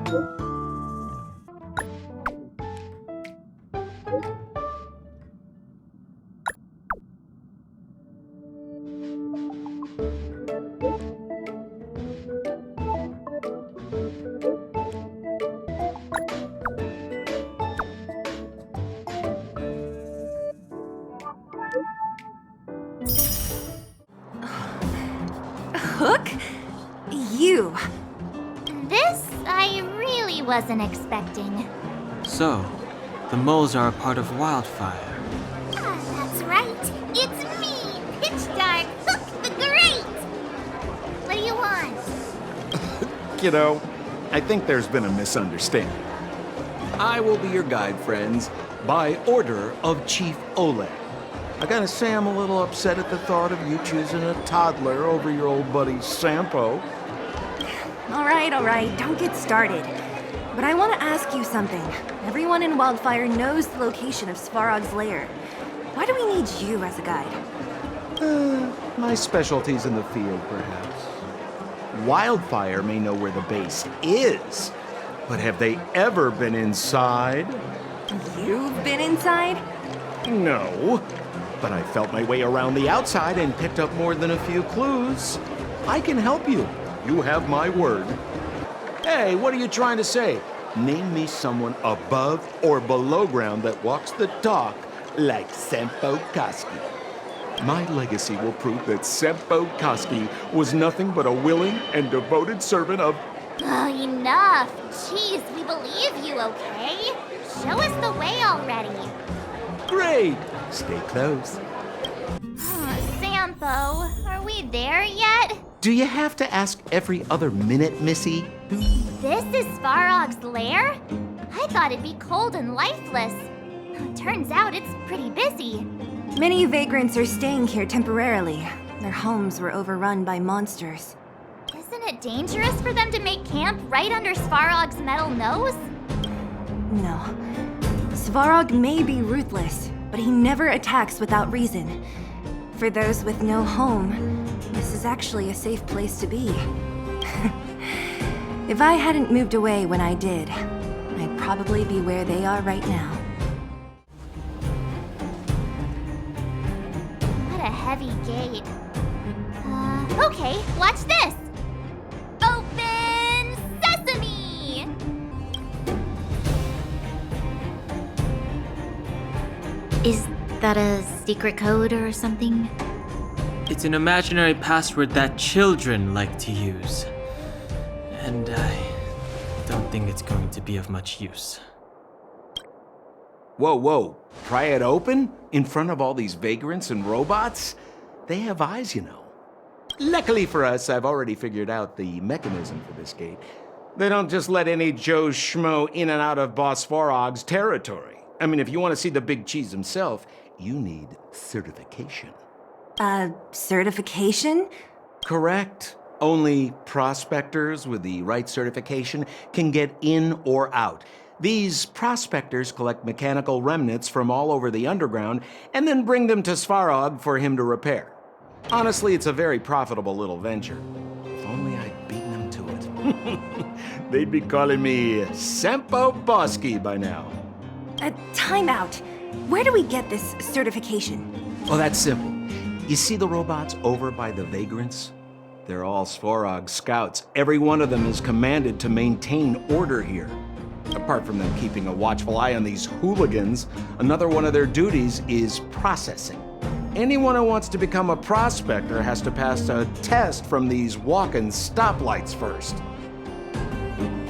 Hook? You. This I really wasn't expecting. So, the moles are a part of Wildfire. That's right. It's me, Pitch Dark Hook the Great. What do you want? Kiddo, I think there's been a misunderstanding. I will be your guide, friends, by order of Chief Oleg. I gotta say I'm a little upset at the thought of you choosing a toddler over your old buddy Sampo. All right, don't get started. But I want to ask you something. Everyone in Wildfire knows the location of Svarog's lair. Why do we need you as a guide? My specialty's in the field, perhaps. Wildfire may know where the base is, but have they ever been inside? You've been inside? No, but I felt my way around the outside and picked up more than a few clues. I can help you. You have my word. Hey, what are you trying to say? Name me someone above or below ground that walks the talk like Sampo Koski. My legacy will prove that Sampo Koski was nothing but a willing and devoted servant of... Oh, enough. Jeez, we believe you, okay? Show us the way already. Great! Stay close. Sampo, are we there yet? Do you have to ask every other minute, Missy? This is Svarog's lair? I thought it'd be cold and lifeless. Turns out it's pretty busy. Many vagrants are staying here temporarily. Their homes were overrun by monsters. Isn't it dangerous for them to make camp right under Svarog's metal nose? No. Svarog may be ruthless, but he never attacks without reason. For those with no home, this is actually a safe place to be. If I hadn't moved away when I did, I'd probably be where they are right now. What a heavy gate. Okay, watch this! Open sesame! Is that a secret code or something? It's an imaginary password that children like to use. And I don't think it's going to be of much use. Whoa. Pry it open? In front of all these vagrants and robots? They have eyes, you know. Luckily for us, I've already figured out the mechanism for this gate. They don't just let any Joe Schmo in and out of Boss Svarog's territory. I mean, if you want to see the big cheese himself, you need certification. Certification? Correct. Only prospectors with the right certification can get in or out. These prospectors collect mechanical remnants from all over the underground and then bring them to Svarog for him to repair. Honestly, it's a very profitable little venture. If only I'd beaten them to it. They'd be calling me Sampo Bosky by now. Time out. Where do we get this certification? Oh, that's simple. You see the robots over by the vagrants? They're all Svarog scouts. Every one of them is commanded to maintain order here. Apart from them keeping a watchful eye on these hooligans, another one of their duties is processing. Anyone who wants to become a prospector has to pass a test from these walking stoplights first.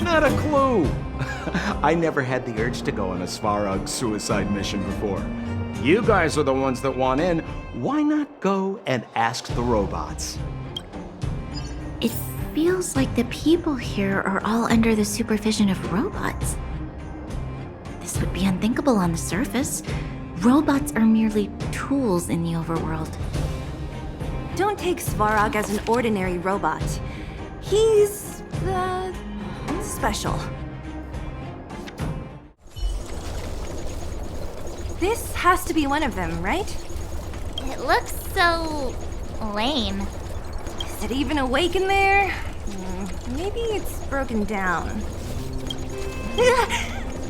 Not a clue. I never had the urge to go on a Svarog suicide mission before. You guys are the ones that want in. Why not go and ask the robots? It feels like the people here are all under the supervision of robots. This would be unthinkable on the surface. Robots are merely tools in the overworld. Don't take Svarog as an ordinary robot. He's, special. This has to be one of them, right? It looks so lame. Is it even awake in there? Maybe it's broken down.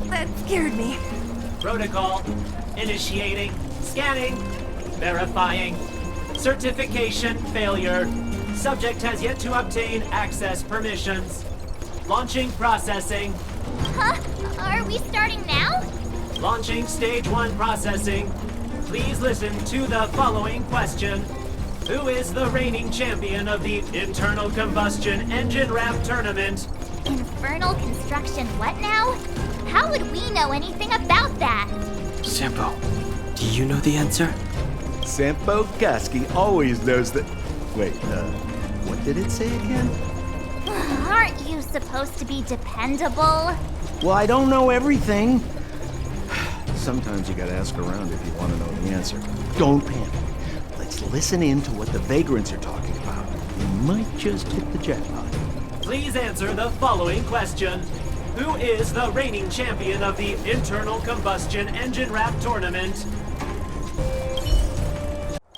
That scared me. Protocol. Initiating. Scanning. Verifying. Certification failure. Subject has yet to obtain access permissions. Launching processing. Huh? Are we starting now? Launching stage 1 processing. Please listen to the following question. Who is the reigning champion of the Internal Combustion Engine Ramp Tournament? Infernal construction what now? How would we know anything about that? Sampo, do you know the answer? Sampo Gaski always knows that. Wait, what did it say again? Aren't you supposed to be dependable? Well, I don't know everything. Sometimes you gotta ask around if you want to know the answer. Don't panic. Let's listen in to what the vagrants are talking about. We might just hit the jackpot. Please answer the following question. Who is the reigning champion of the Internal Combustion Engine Ramp Tournament?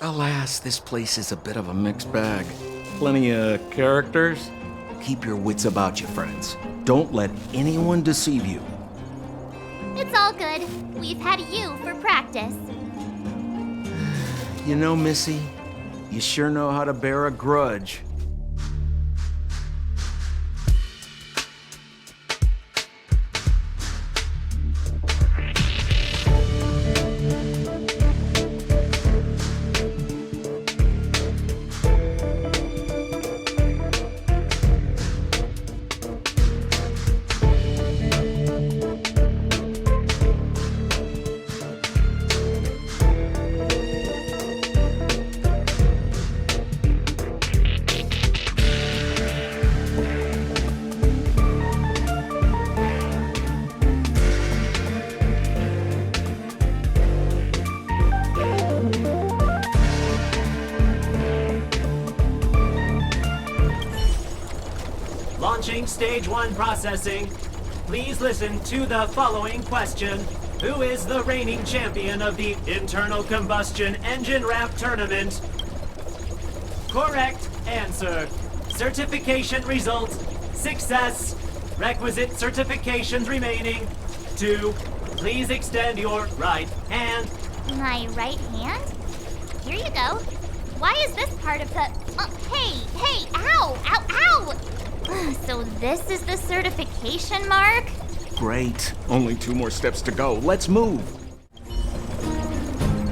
Alas, this place is a bit of a mixed bag. Plenty of characters. Keep your wits about you, friends. Don't let anyone deceive you. It's all good. We've had you for practice. You know, Missy, you sure know how to bear a grudge. Launching stage 1 processing. Please listen to the following question. Who is the reigning champion of the Internal Combustion Engine Ramp Tournament? Correct answer. Certification results. Success. Requisite certifications remaining. 2. Please extend your right hand. My right hand? Here you go. Why is this part of the... hey, ow, ow, ow! So this is the certification mark? Great. Only 2 more steps to go. Let's move.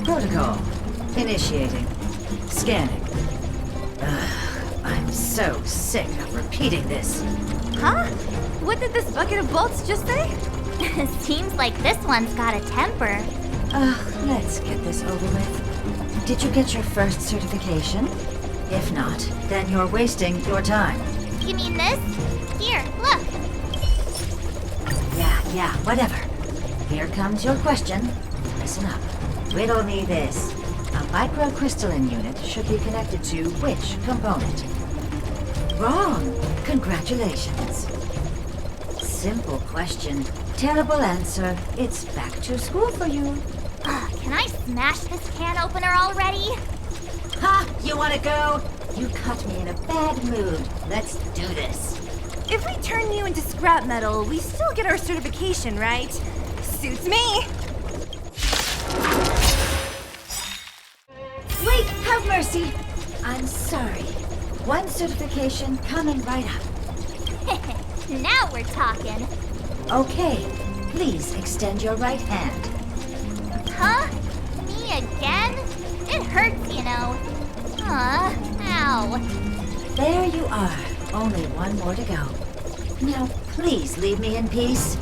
Protocol. Initiating. Scanning. I'm so sick of repeating this. Huh? What did this bucket of bolts just say? Seems like this one's got a temper. Let's get this over with. Did you get your first certification? If not, then you're wasting your time. You mean this? Here, look. Yeah, whatever. Here comes your question. Listen up. Riddle me this. A microcrystalline unit should be connected to which component? Wrong. Congratulations. Simple question. Terrible answer. It's back to school for you. Can I smash this can opener already? Ha! You wanna go? You caught me in a bad mood. Let's do this. If we turn you into scrap metal, we still get our certification, right? Suits me! Wait, have mercy. I'm sorry. One certification coming right up. Now we're talking. Okay, please extend your right hand. Huh? Me again? It hurts, you know. Ow. There you are. Only one more to go. Now, please leave me in peace.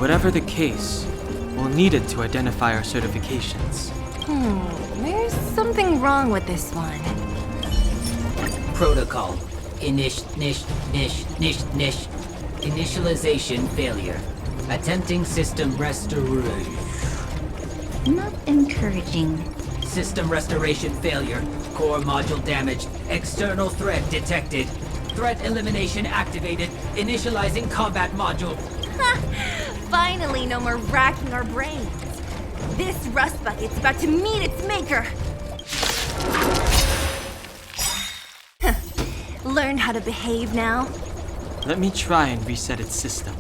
Whatever the case, we'll need it to identify our certifications. There's something wrong with this one. Protocol. Initialization failure. Attempting system restoration. Not encouraging. System restoration failure. Core module damaged. External threat detected. Threat elimination activated. Initializing combat module. Finally, no more racking our brains. This rust bucket's about to meet its maker. Learn how to behave now. Let me try and reset its system.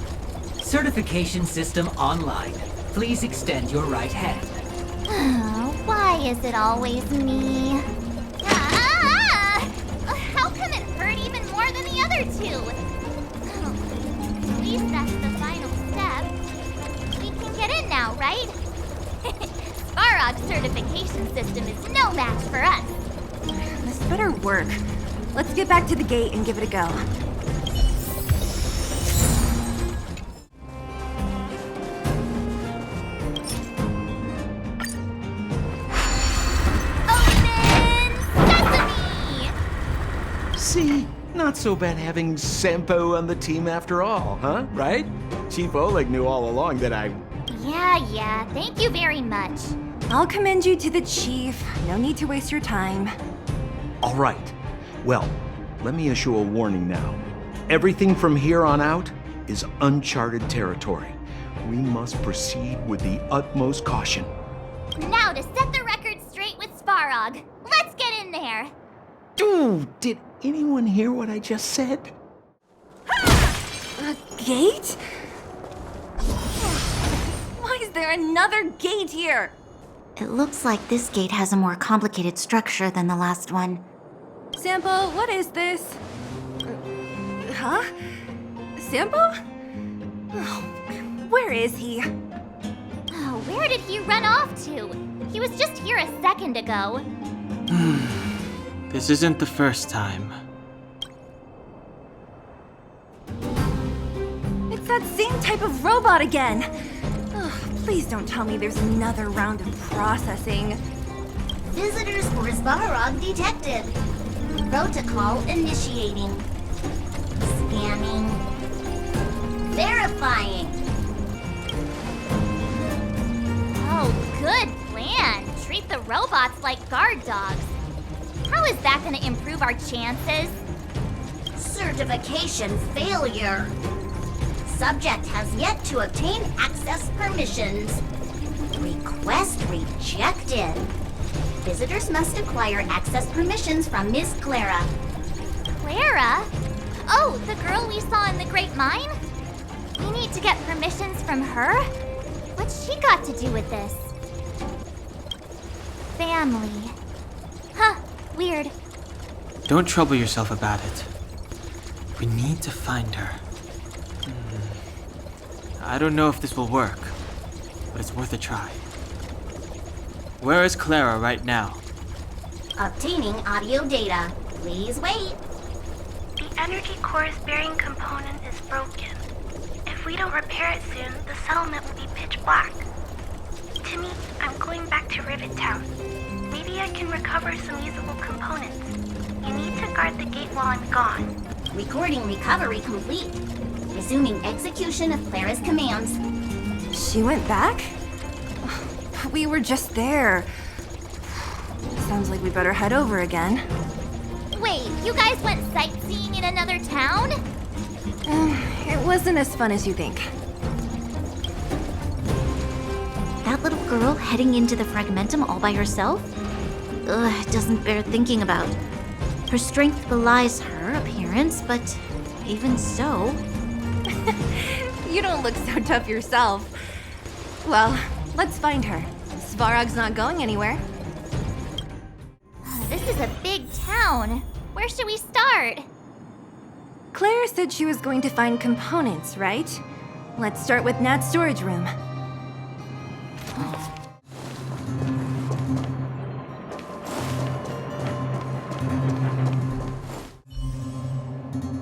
Certification system online. Please extend your right hand. Why is it always me? How come it hurt even more than the other two? At least that's the final step. We can get in now, right? Svarog's certification system is no match for us. This better work. Let's get back to the gate and give it a go. See? Not so bad having Sampo on the team after all, huh? Right? Chief Oleg knew all along that I... Yeah, thank you very much. I'll commend you to the chief. No need to waste your time. All right. Well, let me issue a warning now. Everything from here on out is uncharted territory. We must proceed with the utmost caution. Now to set the record straight with Svarog. Let's get in there. Dude, did anyone hear what I just said? A gate? Why is there another gate here? It looks like this gate has a more complicated structure than the last one. Sampo, what is this? Huh? Sampo? Oh, where is he? Oh, where did he run off to? He was just here a second ago. This isn't the first time. It's that same type of robot again. Ugh, please don't tell me there's another round of processing. Visitors for Svarog detected. Protocol initiating. Scanning. Verifying. Oh, good plan. Treat the robots like guard dogs. How is that going to improve our chances? Certification failure. Subject has yet to obtain access permissions. Request rejected. Visitors must acquire access permissions from Miss Clara. Clara? Oh, the girl we saw in the Great Mine? We need to get permissions from her? What's she got to do with this? Family. Huh, weird. Don't trouble yourself about it. We need to find her. I don't know if this will work, but it's worth a try. Where is Clara right now? Obtaining audio data. Please wait. The energy core's bearing component is broken. If we don't repair it soon, the settlement will be pitch black. Timmy, I'm going back to Rivet Town. Maybe I can recover some usable components. You need to guard the gate while I'm gone. Recording recovery complete. Resuming execution of Clara's commands. She went back? We were just there. Sounds like we better head over again. Wait, you guys went sightseeing in another town? It wasn't as fun as you think. That little girl heading into the Fragmentum all by herself? Ugh, it doesn't bear thinking about. Her strength belies her appearance, but even so... You don't look so tough yourself. Well, let's find her. Svarog's not going anywhere. This is a big town. Where should we start? Clara said she was going to find components, right? Let's start with Nat's storage room.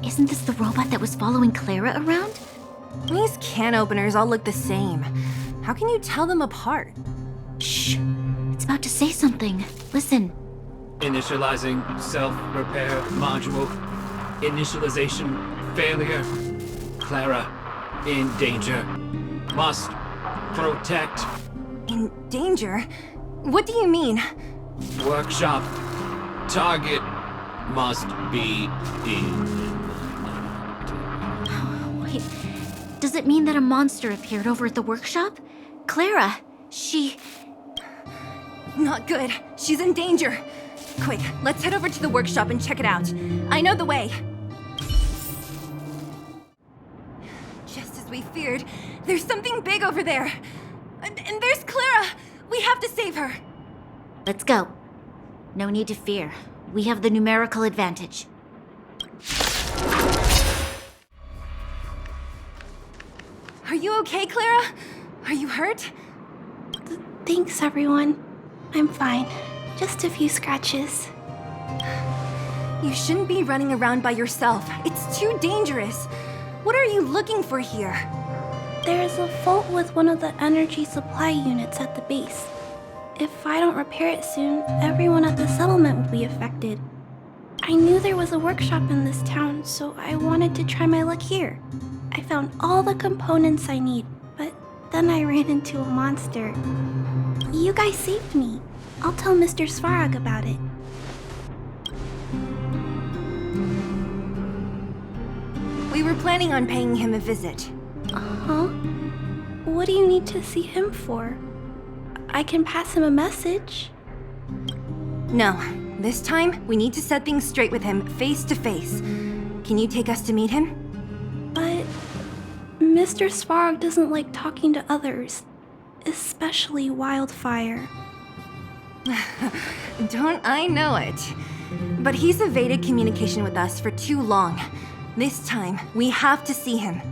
Isn't this the robot that was following Clara around? These can openers all look the same. How can you tell them apart? Shh! It's about to say something. Listen. Initializing self-repair module. Initialization failure. Clara in danger. Must protect. In danger? What do you mean? Workshop. Target must be in. Wait, does it mean that a monster appeared over at the workshop? Clara, she... Not good. She's in danger. Quick, let's head over to the workshop and check it out. I know the way. Just as we feared, there's something big over there. And there's Clara! We have to save her! Let's go. No need to fear. We have the numerical advantage. Are you okay, Clara? Are you hurt? Thanks, everyone. I'm fine. Just a few scratches. You shouldn't be running around by yourself. It's too dangerous. What are you looking for here? There's a fault with one of the energy supply units at the base. If I don't repair it soon, everyone at the settlement will be affected. I knew there was a workshop in this town, so I wanted to try my luck here. I found all the components I need, but then I ran into a monster. You guys saved me. I'll tell Mr. Svarog about it. We were planning on paying him a visit. Huh? What do you need to see him for? I can pass him a message. No, this time we need to set things straight with him face to face. Can you take us to meet him? But Mr. Svarog doesn't like talking to others, especially Wildfire. Don't I know it? But he's evaded communication with us for too long. This time, we have to see him.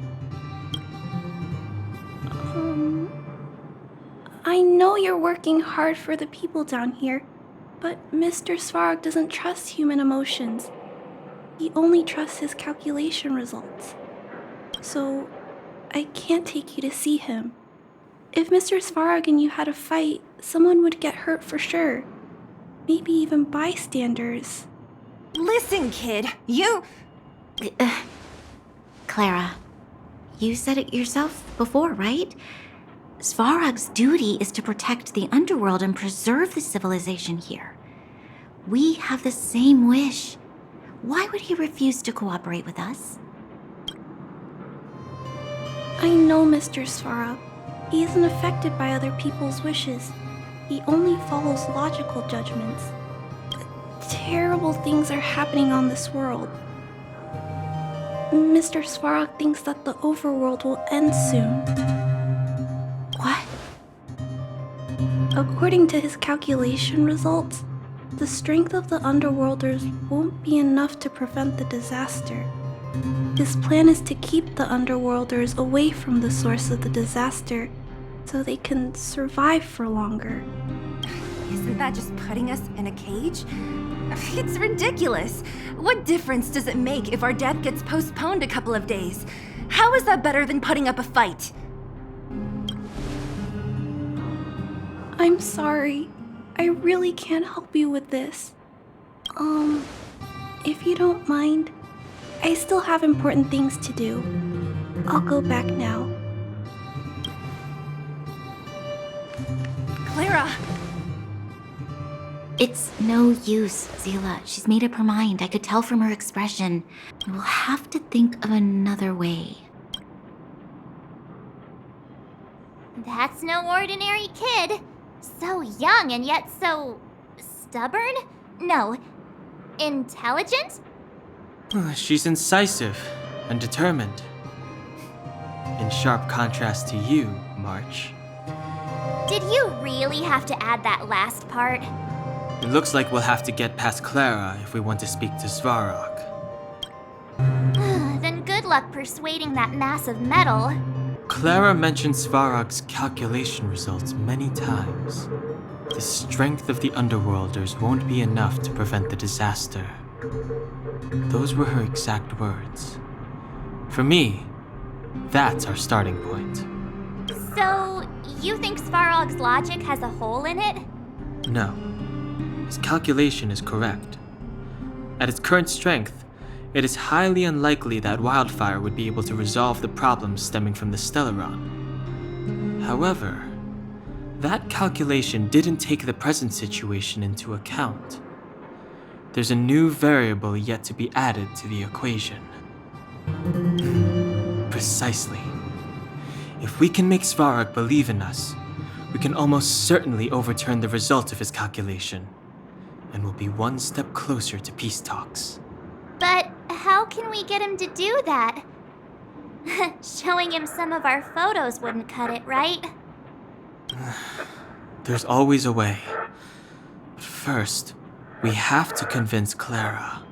I know you're working hard for the people down here, but Mr. Svarog doesn't trust human emotions. He only trusts his calculation results. So, I can't take you to see him. If Mr. Svarog and you had a fight, someone would get hurt for sure. Maybe even bystanders. Listen, kid, you... Clara, you said it yourself before, right? Svarog's duty is to protect the Underworld and preserve the civilization here. We have the same wish. Why would he refuse to cooperate with us? I know Mr. Svarog. He isn't affected by other people's wishes. He only follows logical judgments. Terrible things are happening on this world. Mr. Svarog thinks that the Overworld will end soon. What? According to his calculation results, the strength of the Underworlders won't be enough to prevent the disaster. His plan is to keep the Underworlders away from the source of the disaster so they can survive for longer. Isn't that just putting us in a cage? It's ridiculous. What difference does it make if our death gets postponed a couple of days? How is that better than putting up a fight? I'm sorry. I really can't help you with this. If you don't mind, I still have important things to do. I'll go back now. Clara! It's no use, Seele. She's made up her mind. I could tell from her expression. We'll have to think of another way. That's no ordinary kid. So young and yet so... stubborn? No. Intelligent? She's incisive and determined. In sharp contrast to you, March. Did you really have to add that last part? It looks like we'll have to get past Clara if we want to speak to Svarog. Then good luck persuading that mass of metal. Clara mentioned Svarog's calculation results many times. The strength of the Underworlders won't be enough to prevent the disaster. Those were her exact words. For me, that's our starting point. So, you think Svarog's logic has a hole in it? No. His calculation is correct. At its current strength, it is highly unlikely that Wildfire would be able to resolve the problems stemming from the Stellaron. However, that calculation didn't take the present situation into account. There's a new variable yet to be added to the equation. Precisely. If we can make Svarog believe in us, we can almost certainly overturn the result of his calculation, and we'll be one step closer to peace talks. But how can we get him to do that? Showing him some of our photos wouldn't cut it, right? There's always a way. But first, we have to convince Clara.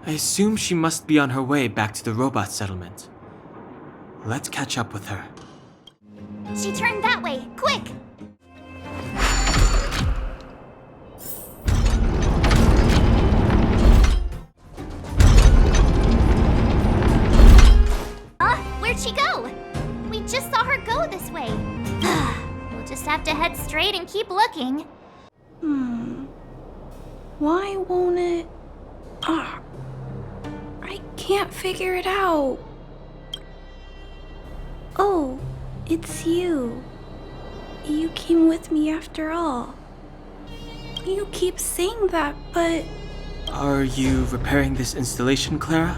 I assume she must be on her way back to the robot settlement. Let's catch up with her. She turned that way, quick! Where'd she go? We just saw her go this way. We'll just have to head straight and keep looking. Why won't it... I can't figure it out. Oh, it's you. You came with me after all. You keep saying that, but... Are you repairing this installation, Clara?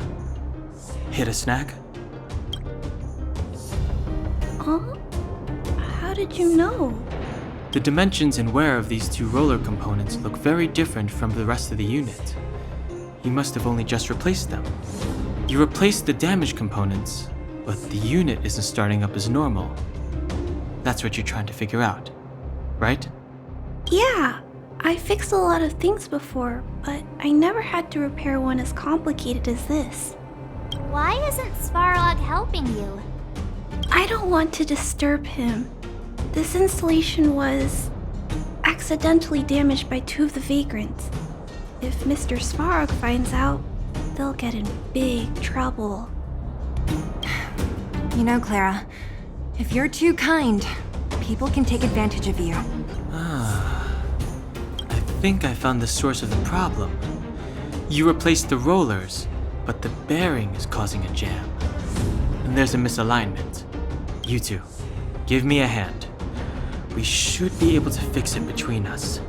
Hit a snag? Huh? How did you know? The dimensions and wear of these two roller components look very different from the rest of the unit. You must have only just replaced them. You replaced the damaged components, but the unit isn't starting up as normal. That's what you're trying to figure out, right? Yeah, I fixed a lot of things before, but I never had to repair one as complicated as this. Why isn't Svarog helping you? I don't want to disturb him. This installation was accidentally damaged by two of the vagrants. If Mr. Svarog finds out, they'll get in big trouble. You know, Clara, if you're too kind, people can take advantage of you. I think I found the source of the problem. You replaced the rollers, but the bearing is causing a jam. And there's a misalignment. You two, give me a hand. We should be able to fix it between us.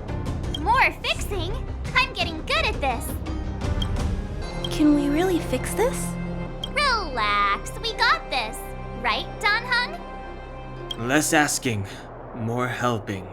More fixing? I'm getting good at this. Can we really fix this? Relax, we got this. Right, Don Hung? Less asking, more helping.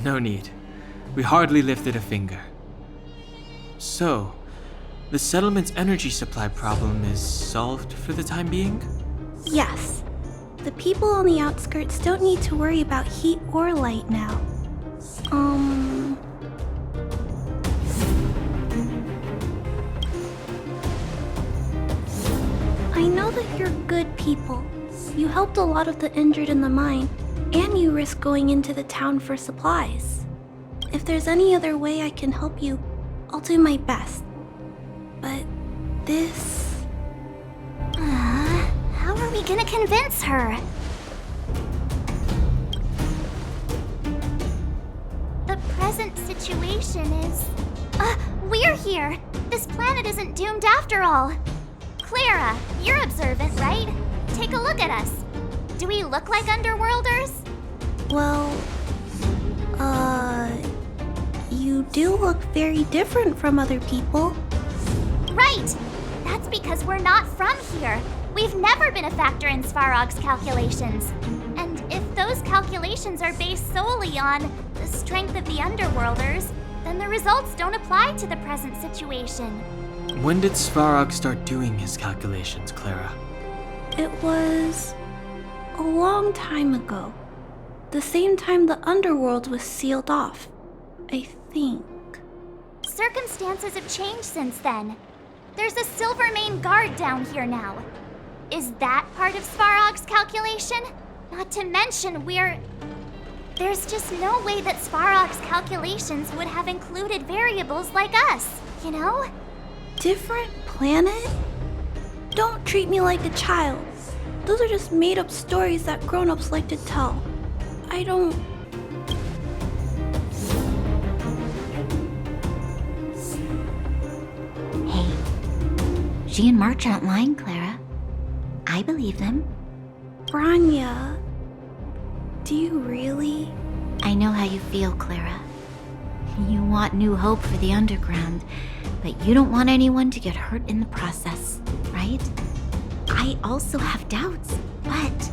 No need. We hardly lifted a finger. So, the settlement's energy supply problem is solved for the time being? Yes. The people on the outskirts don't need to worry about heat or light now. I know that you're good people. You helped a lot of the injured in the mine, and you risked going into the town for supplies. If there's any other way I can help you, I'll do my best. But this... How are we gonna convince her? The present situation is... we're here! This planet isn't doomed after all! Clara, you're observant, right? Take a look at us. Do we look like Underworlders? Well, you do look very different from other people. Right! That's because we're not from here. We've never been a factor in Svarog's calculations. And if those calculations are based solely on the strength of the Underworlders, then the results don't apply to the present situation. When did Svarog start doing his calculations, Clara? It was a long time ago. The same time the Underworld was sealed off, I think. Circumstances have changed since then. There's a Silvermane guard down here now. Is that part of Svarog's calculation? Not to mention there's just no way that Svarog's calculations would have included variables like us, you know? Different planet? Don't treat me like a child. Those are just made-up stories that grown-ups like to tell. I don't... Hey, she and March aren't lying, Clara. I believe them. Bronya, do you really? I know how you feel, Clara. You want new hope for the underground, but you don't want anyone to get hurt in the process, right? I also have doubts, but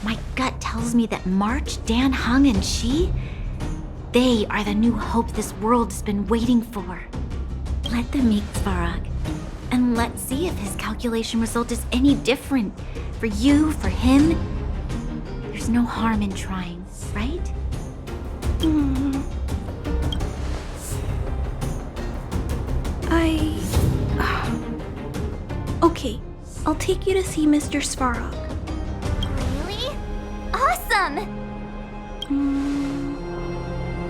my gut tells me that March, Dan Hung, and she, they are the new hope this world has been waiting for. Let them meet Svarog, and let's see if his calculation result is any different. For you, for him, there's no harm in trying, right? Okay, I'll take you to see Mr. Svarog. Really? Awesome!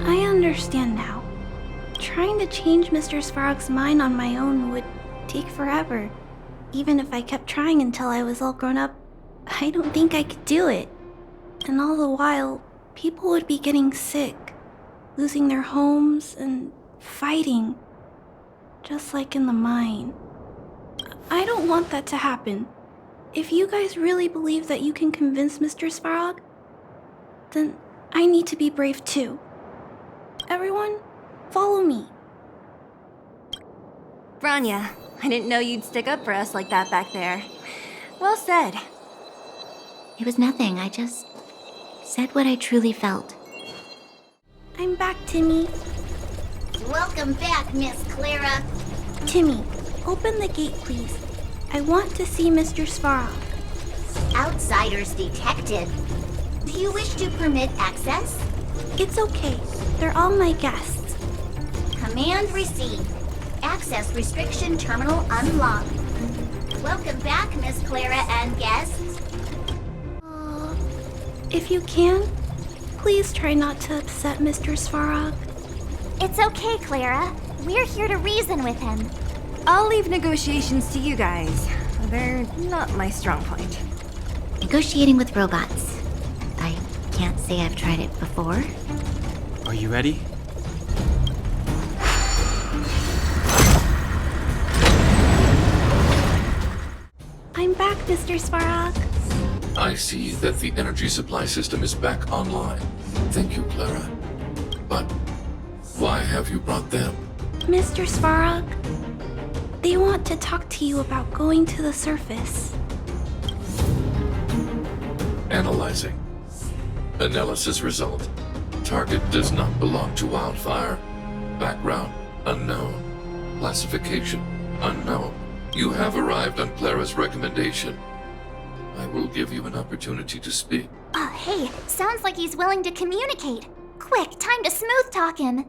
I understand now. Trying to change Mr. Svarog's mind on my own would take forever. Even if I kept trying until I was all grown up, I don't think I could do it. And all the while, people would be getting sick, losing their homes, and fighting. Just like in the mine. I don't want that to happen. If you guys really believe that you can convince Mr. Svarog, then I need to be brave too. Everyone, follow me. Bronya, I didn't know you'd stick up for us like that back there. Well said. It was nothing, I just said what I truly felt. I'm back, Timmy. Welcome back, Miss Clara. Timmy, open the gate, please. I want to see Mr. Svarog. Outsiders detected. Do you wish to permit access? It's okay. They're all my guests. Command received. Access restriction terminal unlocked. Welcome back, Miss Clara and guests. If you can, please try not to upset Mr. Svarog. It's okay, Clara. We're here to reason with him. I'll leave negotiations to you guys. They're not my strong point. Negotiating with robots. I can't say I've tried it before. Are you ready? I'm back, Mr. Svarog. I see that the energy supply system is back online. Thank you, Clara. But why have you brought them? Mr. Svarog, they want to talk to you about going to the surface. Analyzing. Analysis result. Target does not belong to Wildfire. Background unknown. Classification unknown. You have arrived on Clara's recommendation. I will give you an opportunity to speak. Oh, hey, sounds like he's willing to communicate. Quick, time to smooth talk him.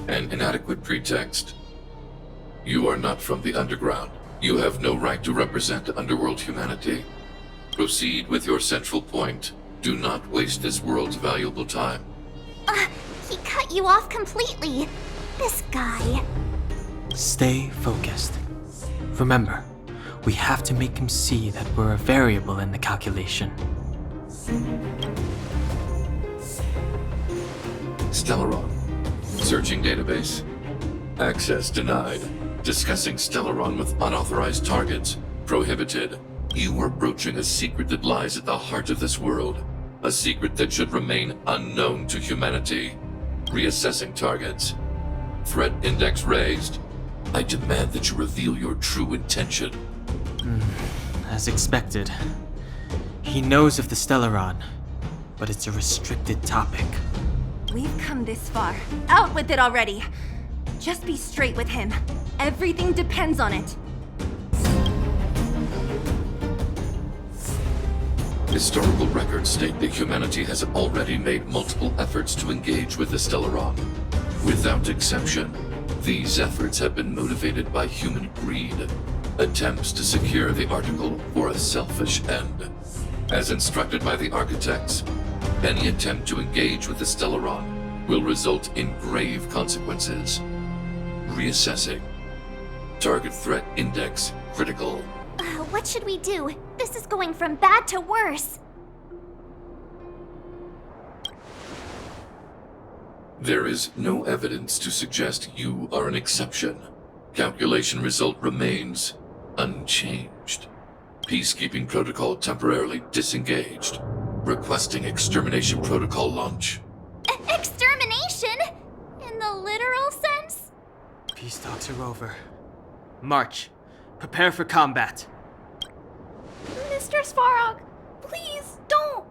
An inadequate pretext. You are not from the Underground. You have no right to represent Underworld humanity. Proceed with your central point. Do not waste this world's valuable time. He cut you off completely. This guy. Stay focused. Remember, we have to make him see that we're a variable in the calculation. Stellaron. Searching database. Access denied. Discussing Stellaron with unauthorized targets. Prohibited. You are broaching a secret that lies at the heart of this world. A secret that should remain unknown to humanity. Reassessing targets. Threat index raised. I demand that you reveal your true intention. As expected. He knows of the Stellaron, but it's a restricted topic. We've come this far. Out with it already. Just be straight with him. Everything depends on it. Historical records state that humanity has already made multiple efforts to engage with the Stellaron. Without exception, these efforts have been motivated by human greed, attempts to secure the article for a selfish end. As instructed by the architects, any attempt to engage with the Stellaron will result in grave consequences. Reassessing. Target threat index critical. What should we do? This is going from bad to worse. There is no evidence to suggest you are an exception. Calculation result remains unchanged. Peacekeeping protocol temporarily disengaged. Requesting extermination protocol launch. Extermination? In the literal sense? Peace talks are over. March. Prepare for combat. Mr. Svarog, please don't.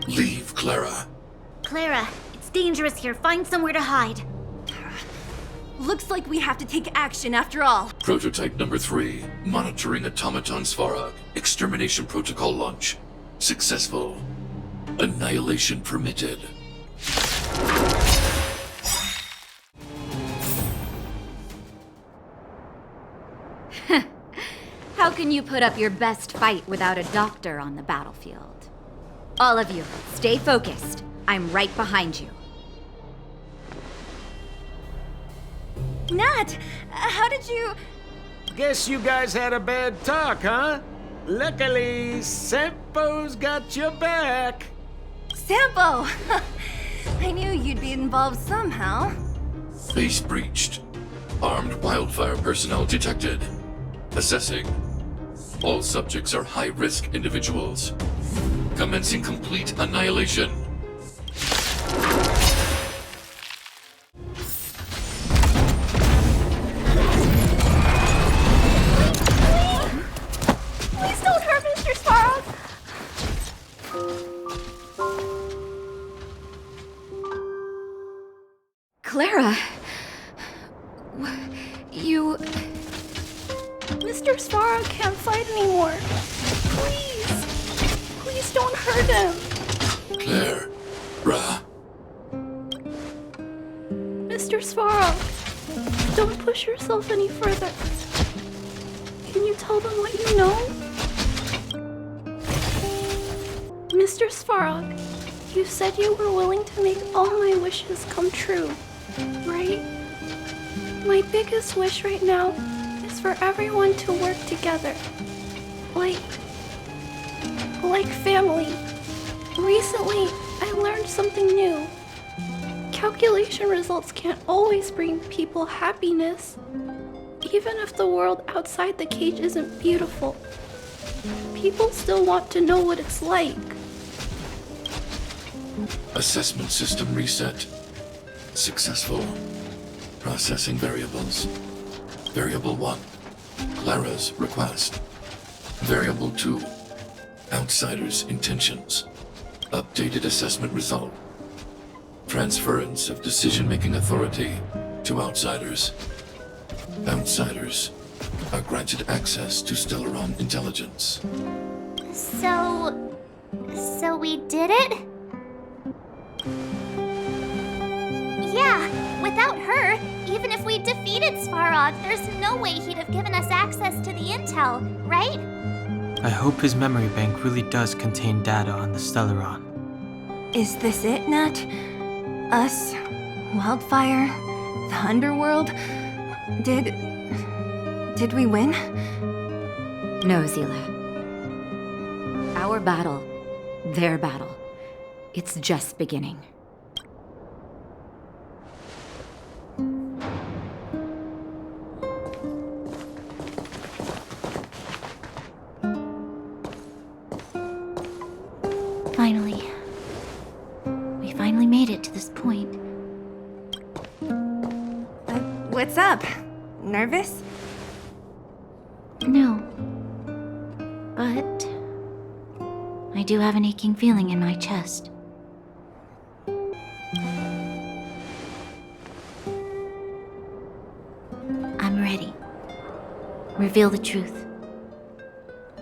Leave, Clara. Clara, it's dangerous here. Find somewhere to hide. Looks like we have to take action after all. Prototype number 3. Monitoring automaton Svarog. Extermination protocol launch. Successful. Annihilation permitted. How can you put up your best fight without a doctor on the battlefield? All of you, stay focused. I'm right behind you. Nat, how did you... Guess you guys had a bad talk, huh? Luckily, Sampo's got your back. Sampo! I knew you'd be involved somehow. Base breached. Armed wildfire personnel detected. Assessing. All subjects are high-risk individuals. Commencing complete annihilation. Please don't hurt Mr. Svarog. Clara... You... Mr. Svarog can't fight anymore. Please. Please don't hurt him. Clara. Mr. Svarog, don't push yourself any further. Can you tell them what you know? Mr. Svarog, you said you were willing to make all my wishes come true, right? My biggest wish right now is for everyone to work together. Like family. Recently, I learned something new. Calculation results can't always bring people happiness. Even if the world outside the cage isn't beautiful, people still want to know what it's like. Assessment system reset. Successful. Processing variables. Variable 1. Clara's request. Variable 2. Outsider's intentions. Updated assessment result. Transference of decision-making authority to outsiders. Outsiders are granted access to Stellaron intelligence. So we did it? Yeah, without her, even if we defeated Svarog, there's no way he'd have given us access to the intel, right? I hope his memory bank really does contain data on the Stellaron. Is this it, Nat? Us? Wildfire? The Underworld? Did we win? No, Seele. Our battle, their battle, it's just beginning. We finally made it to this point. What's up? Nervous? No. But I do have an aching feeling in my chest. I'm ready. Reveal the truth.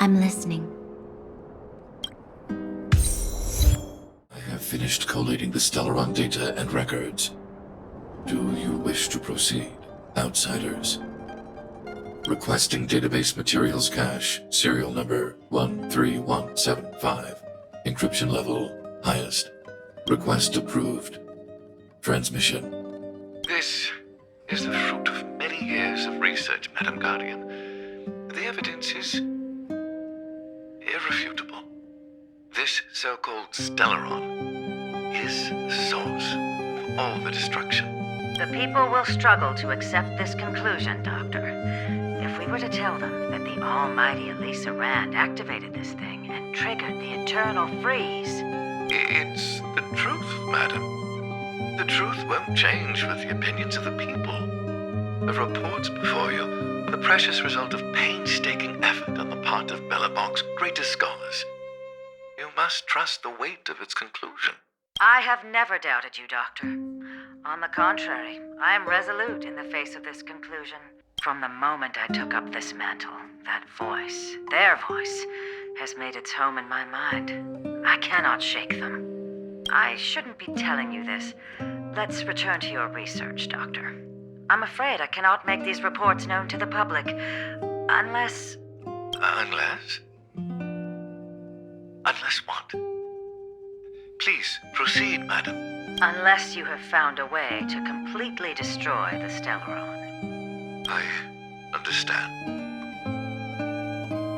I'm listening. I have finished collating the Stellaron data and records. Do you wish to proceed, outsiders? Requesting database materials cache, serial number 13175. Encryption level, highest. Request approved. Transmission. This is the fruit of many years of research, Madam Guardian. The evidence is irrefutable. This so-called Stellaron is the source of all the destruction. The people will struggle to accept this conclusion, Doctor. If if we were to tell them that the almighty Elisa Rand activated this thing and triggered the eternal freeze? It's the truth, madam. The truth won't change with the opinions of the people. The reports before you are the precious result of painstaking effort on the part of Belobog's greatest scholars. You must trust the weight of its conclusion. I have never doubted you, Doctor. On the contrary, I am resolute in the face of this conclusion. From the moment I took up this mantle, that voice, their voice, has made its home in my mind. I cannot shake them. I shouldn't be telling you this. Let's return to your research, Doctor. I'm afraid I cannot make these reports known to the public, unless... Unless? Unless what? Please, proceed, madam. Unless you have found a way to completely destroy the Stellaron. I understand.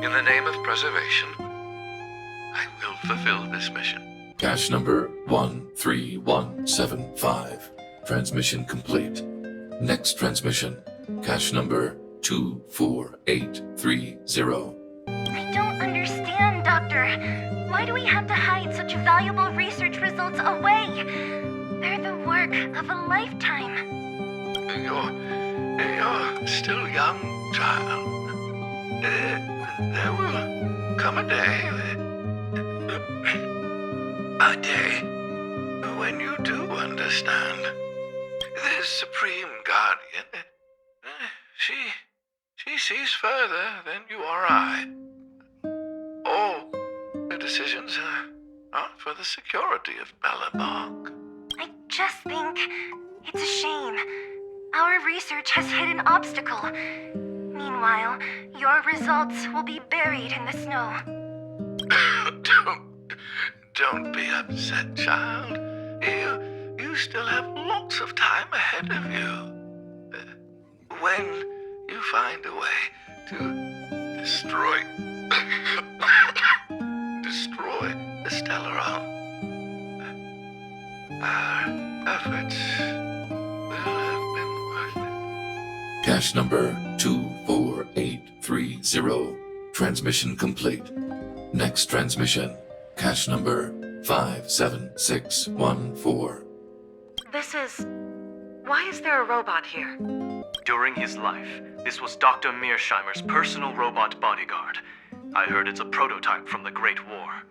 In the name of preservation, I will fulfill this mission. Cache number 13175. Transmission complete. Next transmission. Cache number 24830. I don't understand, Doctor. Why do we have to hide such valuable research results away? They're the work of a lifetime. You're still young, child. There will come a day when you do understand. This Supreme Guardian, she sees further than you or I. All her decisions are for the security of Belobog. I just think it's a shame. Our research has hit an obstacle. Meanwhile, your results will be buried in the snow. Don't be upset, child. You still have lots of time ahead of you. When you find a way to destroy the Stellaron, our efforts will have been worth it. Cache number 24830. Transmission complete. Next transmission. Cache number 57614. Why is there a robot here? During his life, this was Dr. Mearsheimer's personal robot bodyguard. I heard it's a prototype from the Great War.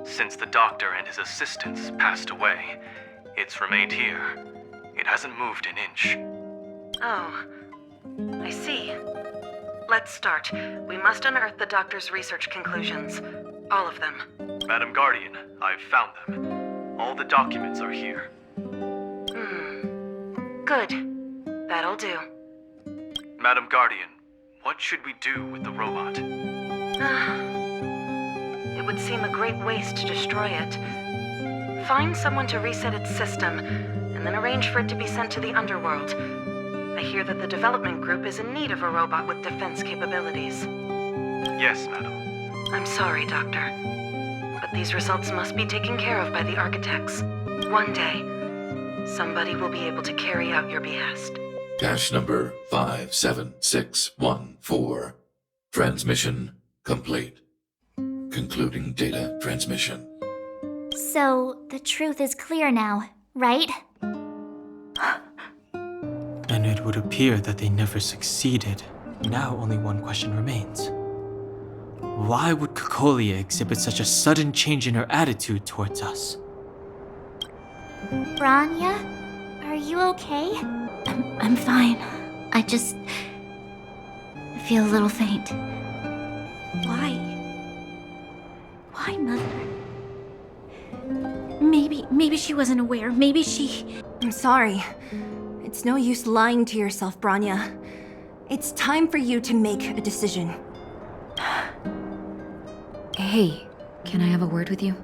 Since the doctor and his assistants passed away, it's remained here. It hasn't moved an inch. Oh, I see. Let's start. We must unearth the doctor's research conclusions. All of them. Madam Guardian, I've found them. All the documents are here. Good. That'll do. Madam Guardian, what should we do with the robot? It would seem a great waste to destroy it. Find someone to reset its system, and then arrange for it to be sent to the Underworld. I hear that the development group is in need of a robot with defense capabilities. Yes, madam. I'm sorry, Doctor. But these results must be taken care of by the architects. One day, somebody will be able to carry out your behest. Cache number 57614. Transmission complete. Concluding data transmission. So, the truth is clear now, right? And it would appear that they never succeeded. Now only one question remains. Why would Cocolia exhibit such a sudden change in her attitude towards us? Bronya, are you okay? I'm fine. I feel a little faint. Why? Why, Mother? Maybe she wasn't aware. Maybe she... I'm sorry. It's no use lying to yourself, Bronya. It's time for you to make a decision. Hey, can I have a word with you?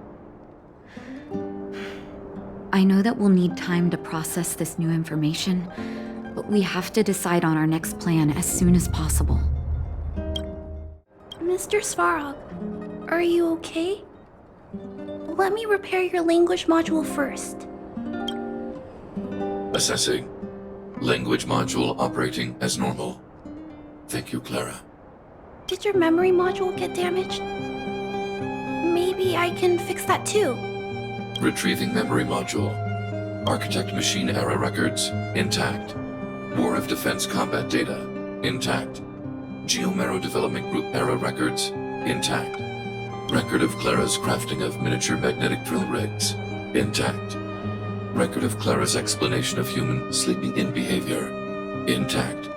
I know that we'll need time to process this new information, but we have to decide on our next plan as soon as possible. Mr. Svarog, are you okay? Let me repair your language module first. Assessing. Language module operating as normal. Thank you, Clara. Did your memory module get damaged? Maybe I can fix that too. Retrieving memory module. Architect machine error records, intact. War of Defense combat data, intact. Geomero Development Group error records, intact. Record of Clara's crafting of miniature magnetic drill rigs, intact. Record of Clara's explanation of human sleeping in behavior, intact.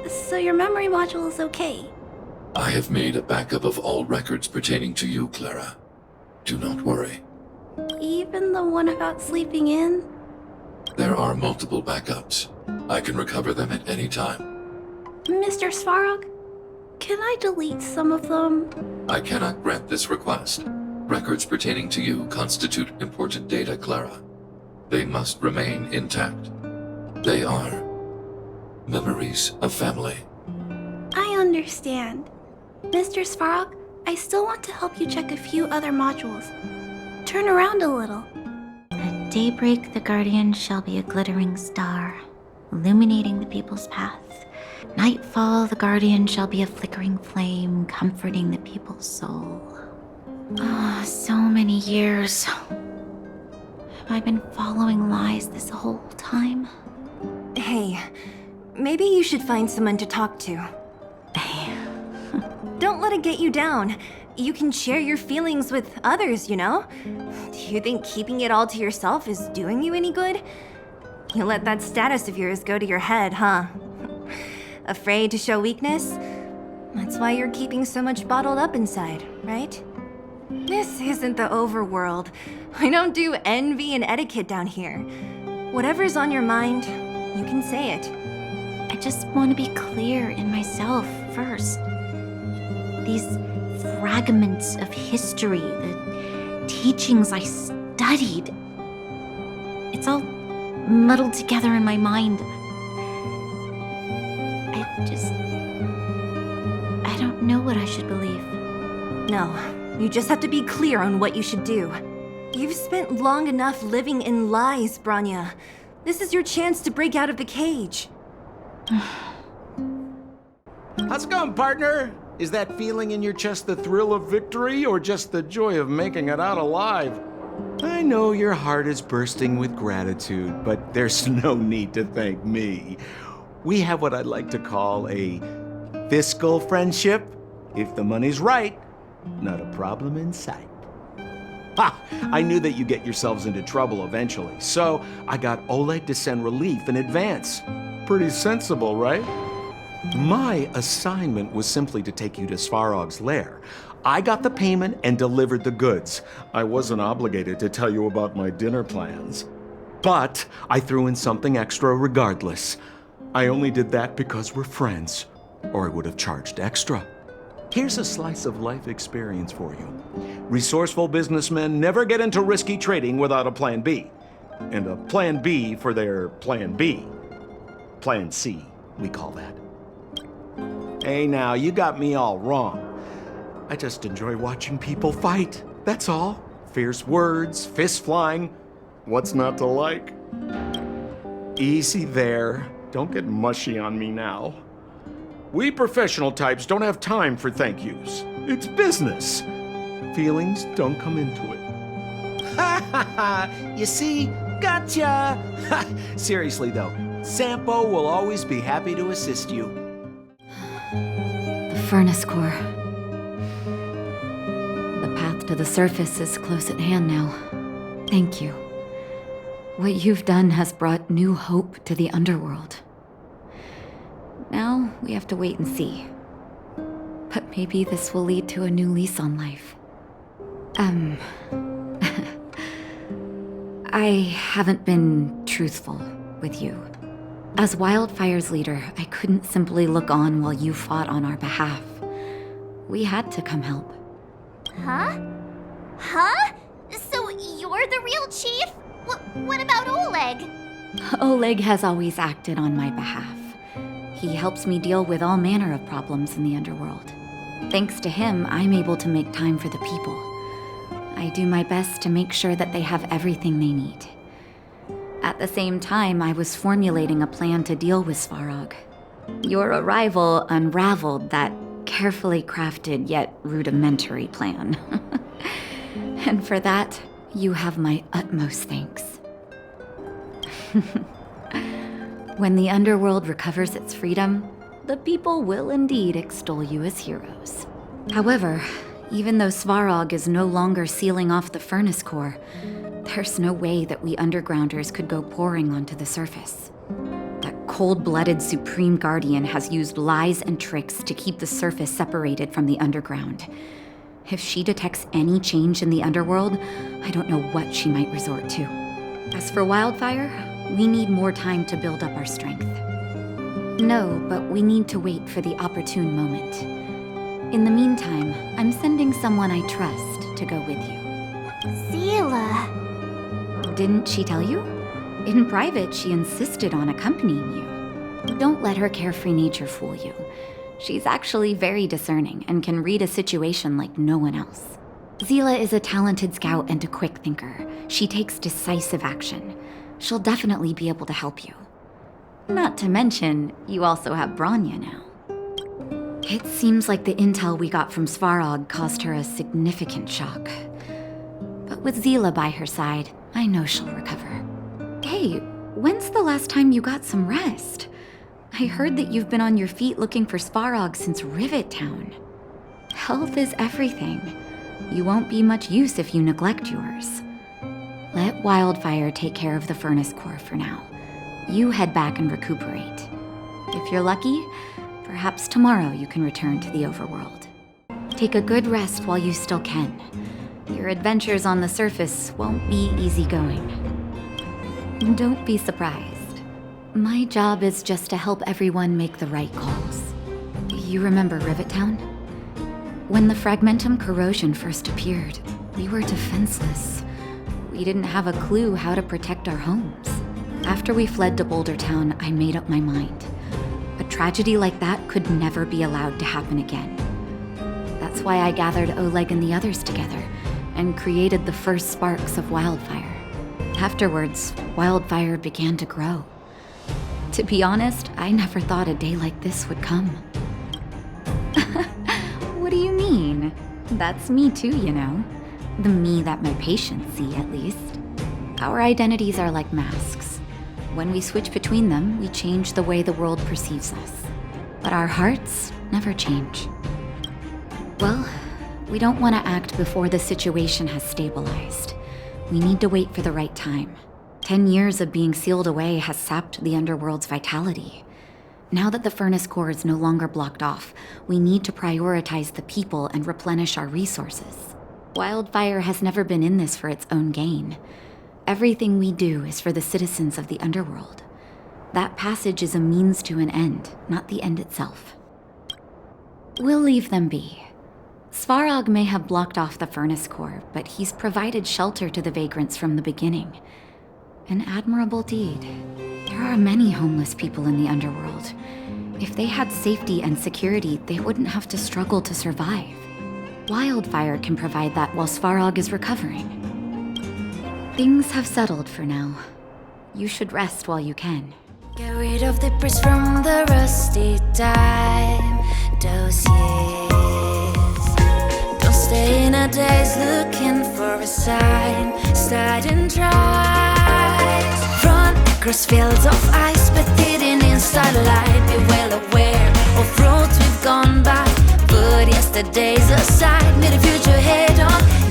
So your memory module is okay? I have made a backup of all records pertaining to you, Clara. Do not worry. Even the one about sleeping in? There are multiple backups. I can recover them at any time. Mr. Svarog, can I delete some of them? I cannot grant this request. Records pertaining to you constitute important data, Clara. They must remain intact. They are memories of family. I understand. Mr. Svarog, I still want to help you check a few other modules. Turn around a little. At daybreak, the Guardian shall be a glittering star, illuminating the people's path. Nightfall, the Guardian shall be a flickering flame, comforting the people's soul. Ah, so many years. Have I been following lies this whole time? Hey, maybe you should find someone to talk to. Don't let it get you down. You can share your feelings with others, you know? Do you think keeping it all to yourself is doing you any good? You let that status of yours go to your head, huh? Afraid to show weakness? That's why you're keeping so much bottled up inside, right? This isn't the Overworld. I don't do envy and etiquette down here. Whatever's on your mind, you can say it. I just want to be clear in myself first. These fragments of history, the teachings I studied, it's all muddled together in my mind. I don't know what I should believe. No, you just have to be clear on what you should do. You've spent long enough living in lies, Bronya. This is your chance to break out of the cage. How's it going, partner? Is that feeling in your chest the thrill of victory or just the joy of making it out alive? I know your heart is bursting with gratitude, but there's no need to thank me. We have what I'd like to call a fiscal friendship. If the money's right, not a problem in sight. Ha! I knew that you'd get yourselves into trouble eventually, so I got Oleg to send relief in advance. Pretty sensible, right? My assignment was simply to take you to Svarog's lair. I got the payment and delivered the goods. I wasn't obligated to tell you about my dinner plans. But I threw in something extra regardless. I only did that because we're friends, or I would have charged extra. Here's a slice of life experience for you. Resourceful businessmen never get into risky trading without a plan B. And a plan B for their plan B. Plan C, we call that. Hey now, you got me all wrong. I just enjoy watching people fight, that's all. Fierce words, fists flying. What's not to like? Easy there. Don't get mushy on me now. We professional types don't have time for thank yous. It's business. Feelings don't come into it. Ha ha ha! You see? Gotcha! Seriously though, Sampo will always be happy to assist you. The furnace core. The path to the surface is close at hand now. Thank you. What you've done has brought new hope to the Underworld. Now, we have to wait and see. But maybe this will lead to a new lease on life. I haven't been truthful with you. As Wildfire's leader, I couldn't simply look on while you fought on our behalf. We had to come help. Huh? Huh? So you're the real chief? What about Oleg? Oleg has always acted on my behalf. He helps me deal with all manner of problems in the Underworld. Thanks to him, I'm able to make time for the people. I do my best to make sure that they have everything they need. At the same time, I was formulating a plan to deal with Svarog. Your arrival unraveled that carefully crafted yet rudimentary plan. And for that, you have my utmost thanks. When the Underworld recovers its freedom, the people will indeed extol you as heroes. However, even though Svarog is no longer sealing off the furnace core, there's no way that we undergrounders could go pouring onto the surface. That cold-blooded Supreme Guardian has used lies and tricks to keep the surface separated from the underground. If she detects any change in the Underworld, I don't know what she might resort to. As for Wildfire, we need more time to build up our strength. No, but we need to wait for the opportune moment. In the meantime, I'm sending someone I trust to go with you. Seele. Didn't she tell you? In private, she insisted on accompanying you. Don't let her carefree nature fool you. She's actually very discerning and can read a situation like no one else. Seele is a talented scout and a quick thinker. She takes decisive action. She'll definitely be able to help you. Not to mention, you also have Bronya now. It seems like the intel we got from Svarog caused her a significant shock. But with Seele by her side, I know she'll recover. Hey, when's the last time you got some rest? I heard that you've been on your feet looking for Svarog since Rivet Town. Health is everything. You won't be much use if you neglect yours. Let Wildfire take care of the furnace core for now. You head back and recuperate. If you're lucky, perhaps tomorrow you can return to the Overworld. Take a good rest while you still can. Your adventures on the surface won't be easygoing. Don't be surprised. My job is just to help everyone make the right calls. You remember Rivet Town? When the fragmentum corrosion first appeared, we were defenseless. We didn't have a clue how to protect our homes. After we fled to Boulder Town, I made up my mind. A tragedy like that could never be allowed to happen again. That's why I gathered Oleg and the others together and created the first sparks of Wildfire. Afterwards, Wildfire began to grow. To be honest, I never thought a day like this would come. What do you mean? That's me too, you know. The me that my patients see, at least. Our identities are like masks. When we switch between them, we change the way the world perceives us. But our hearts never change. Well, we don't want to act before the situation has stabilized. We need to wait for the right time. 10 years of being sealed away has sapped the Underworld's vitality. Now that the furnace core is no longer blocked off, we need to prioritize the people and replenish our resources. Wildfire has never been in this for its own gain. Everything we do is for the citizens of the Underworld. That passage is a means to an end, not the end itself. We'll leave them be. Svarog may have blocked off the furnace core, but he's provided shelter to the vagrants from the beginning. An admirable deed. There are many homeless people in the Underworld. If they had safety and security, they wouldn't have to struggle to survive. Wildfire can provide that while Svarog is recovering. Things have settled for now. You should rest while you can. Get rid of the bricks from the rusty time. Those years. Don't stay in a daze looking for a sign. Starting tries. Run across fields of ice, but hidden in starlight. Be well aware of roads we've gone by. Put yesterday's aside, meet the future head on.